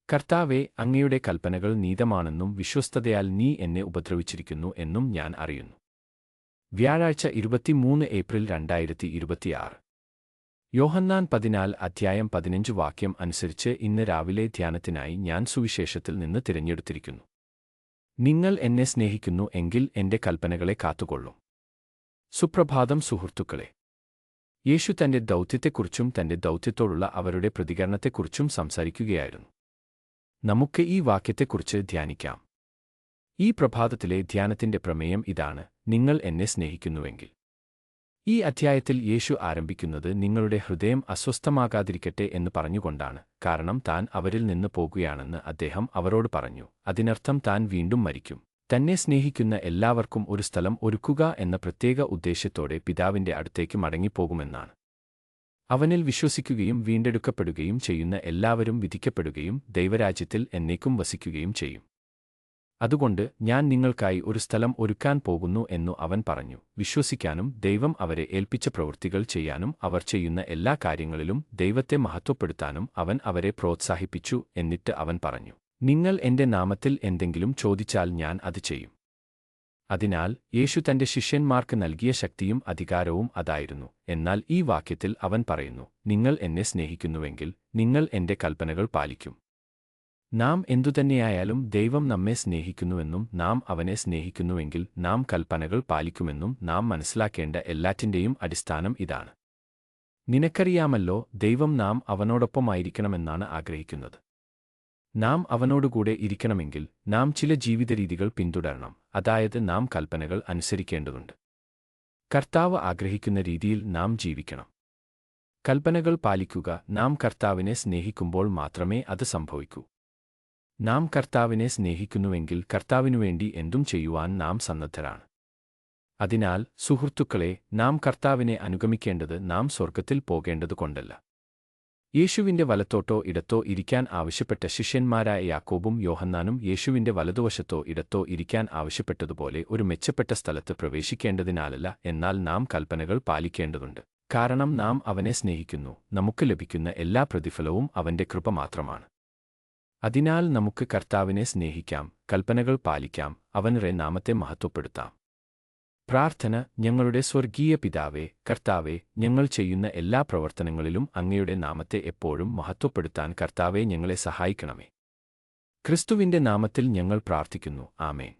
കർത്താവേ, അങ്ങയുടെ കൽപ്പനകൾ നീതമാണെന്നും വിശ്വസ്തതയാൽ നീ എന്നെ ഉപദ്രവിച്ചിരിക്കുന്നു എന്നും ഞാൻ അറിയുന്നു. വ്യാഴാഴ്ച 23 ഏപ്രിൽ 2026. യോഹന്നാൻ 14:15 വാക്യം അനുസരിച്ച് ഇന്ന് രാവിലെ ധ്യാനത്തിനായി ഞാൻ സുവിശേഷത്തിൽ നിന്ന് തിരഞ്ഞെടുത്തിരിക്കുന്നു. നിങ്ങൾ എന്നെ സ്നേഹിക്കുന്നു എങ്കിൽ എന്റെ കൽപ്പനകളെ കാത്തുകൊള്ളും. സുപ്രഭാതം സുഹൃത്തുക്കളെ. യേശു തന്റെ ദൗത്യത്തെക്കുറിച്ചും തന്റെ ദൗത്യത്തോടുള്ള അവരുടെ പ്രതികരണത്തെക്കുറിച്ചും സംസാരിക്കുകയായിരുന്നു. നമുക്ക് ഈ വാക്യത്തെക്കുറിച്ച് ധ്യാനിക്കാം. ഈ പ്രഭാതത്തിലെ ധ്യാനത്തിന്റെ പ്രമേയം ഇതാണ്: നിങ്ങൾ എന്നെ സ്നേഹിക്കുന്നുവെങ്കിൽ. ഈ അധ്യായത്തിൽ യേശു ആരംഭിക്കുന്നത് നിങ്ങളുടെ ഹൃദയം അസ്വസ്ഥമാകാതിരിക്കട്ടെ എന്ന് പറഞ്ഞുകൊണ്ടാണ്. കാരണം താൻ അവരിൽ നിന്ന് പോകുകയാണെന്ന് അദ്ദേഹം അവരോട് പറഞ്ഞു. അതിനർത്ഥം താൻ വീണ്ടും മരിക്കും. തന്നെ സ്നേഹിക്കുന്ന എല്ലാവർക്കും ഒരു സ്ഥലം ഒരുക്കുക എന്ന പ്രത്യേക ഉദ്ദേശ്യത്തോടെ പിതാവിന്റെ അടുത്തേക്ക് മടങ്ങിപ്പോകുമെന്നാണ്. അവനിൽ വിശ്വസിക്കുകയും വീണ്ടെടുക്കപ്പെടുകയും ചെയ്യുന്ന എല്ലാവരും വിധിക്കപ്പെടുകയും ദൈവരാജ്യത്തിൽ എന്നേക്കും വസിക്കുകയും ചെയ്യും. അതുകൊണ്ട് ഞാൻ നിങ്ങൾക്കായി ഒരു സ്ഥലം ഒരുക്കാൻ പോകുന്നു എന്നു അവൻ പറഞ്ഞു. വിശ്വസിക്കാനും ദൈവം അവരെ ഏൽപ്പിച്ച പ്രവൃത്തികൾ ചെയ്യാനും അവർ ചെയ്യുന്ന എല്ലാ കാര്യങ്ങളിലും ദൈവത്തെ മഹത്വപ്പെടുത്താനും അവൻ അവരെ പ്രോത്സാഹിപ്പിച്ചു. എന്നിട്ട് അവൻ പറഞ്ഞു, നിങ്ങൾ എന്റെ നാമത്തിൽ എന്തെങ്കിലും ചോദിച്ചാൽ ഞാൻ അത് ചെയ്യും. അതിനാൽ യേശു തന്റെ ശിഷ്യന്മാർക്ക് നൽകിയ ശക്തിയും അധികാരവും അതായിരുന്നു. എന്നാൽ ഈ വാക്യത്തിൽ അവൻ പറയുന്നു, നിങ്ങൾ എന്നെ സ്നേഹിക്കുന്നുവെങ്കിൽ നിങ്ങൾ എന്റെ കൽപ്പനകൾ പാലിക്കും. നാം എന്തുതന്നെയായാലും ദൈവം നമ്മെ സ്നേഹിക്കുന്നുവെന്നും നാം അവനെ സ്നേഹിക്കുന്നുവെങ്കിൽ നാം കൽപ്പനകൾ പാലിക്കുമെന്നും നാം മനസ്സിലാക്കേണ്ട എല്ലാറ്റിന്റെയും അടിസ്ഥാനം ഇതാണ്. നിനക്കറിയാമല്ലോ, ദൈവം നാം അവനോടൊപ്പമായിരിക്കണമെന്നാണ് ആഗ്രഹിക്കുന്നത്. നാം അവനോടുകൂടെ ഇരിക്കണമെങ്കിൽ നാം ചില ജീവിതരീതികൾ പിന്തുടരണം. അതായത് നാം കൽപ്പനകൾ അനുസരിക്കേണ്ടതുണ്ട്. കർത്താവ് ആഗ്രഹിക്കുന്ന രീതിയിൽ നാം ജീവിക്കണം. കൽപ്പനകൾ പാലിക്കുക. നാം കർത്താവിനെ സ്നേഹിക്കുമ്പോൾ മാത്രമേ അത് സംഭവിക്കൂ. നാം കർത്താവിനെ സ്നേഹിക്കുന്നുവെങ്കിൽ കർത്താവിനുവേണ്ടി എന്തും ചെയ്യുവാൻ നാം സന്നദ്ധരാണ്. അതിനാൽ സുഹൃത്തുക്കളെ, നാം കർത്താവിനെ അനുഗമിക്കേണ്ടത് നാം സ്വർഗ്ഗത്തിൽ പോകേണ്ടതുകൊണ്ടല്ല. യേശുവിന്റെ വലത്തോട്ടോ ഇടത്തോ ഇരിക്കാൻ ആവശ്യപ്പെട്ട ശിഷ്യന്മാരായ യാക്കോബും യോഹന്നാനും യേശുവിന്റെ വലതുവശത്തോ ഇടത്തോ ഇരിക്കാൻ ആവശ്യപ്പെട്ടതുപോലെ ഒരു മെച്ചപ്പെട്ട സ്ഥലത്ത് പ്രവേശിക്കേണ്ടതിനാലല്ല, എന്നാൽ നാം കൽപ്പനകൾ പാലിക്കേണ്ടതുണ്ട്. കാരണം നാം അവനെ സ്നേഹിക്കുന്നു. നമുക്ക് ലഭിക്കുന്ന എല്ലാ പ്രതിഫലവും അവന്റെ കൃപ മാത്രമാണ്. അതിനാൽ നമുക്ക് കർത്താവിനെ സ്നേഹിക്കാം, കൽപ്പനകൾ പാലിക്കാം, അവന്റെ നാമത്തെ മഹത്വപ്പെടുത്താം. പ്രാർത്ഥന. ഞങ്ങളുടെ സ്വർഗീയ പിതാവേ, കർത്താവേ, ഞങ്ങൾ ചെയ്യുന്ന എല്ലാ പ്രവർത്തനങ്ങളിലും അങ്ങയുടെ നാമത്തെ എപ്പോഴും മഹത്വപ്പെടുത്താൻ കർത്താവേ ഞങ്ങളെ സഹായിക്കണമേ. ക്രിസ്തുവിന്റെ നാമത്തിൽ ഞങ്ങൾ പ്രാർത്ഥിക്കുന്നു. ആമേൻ.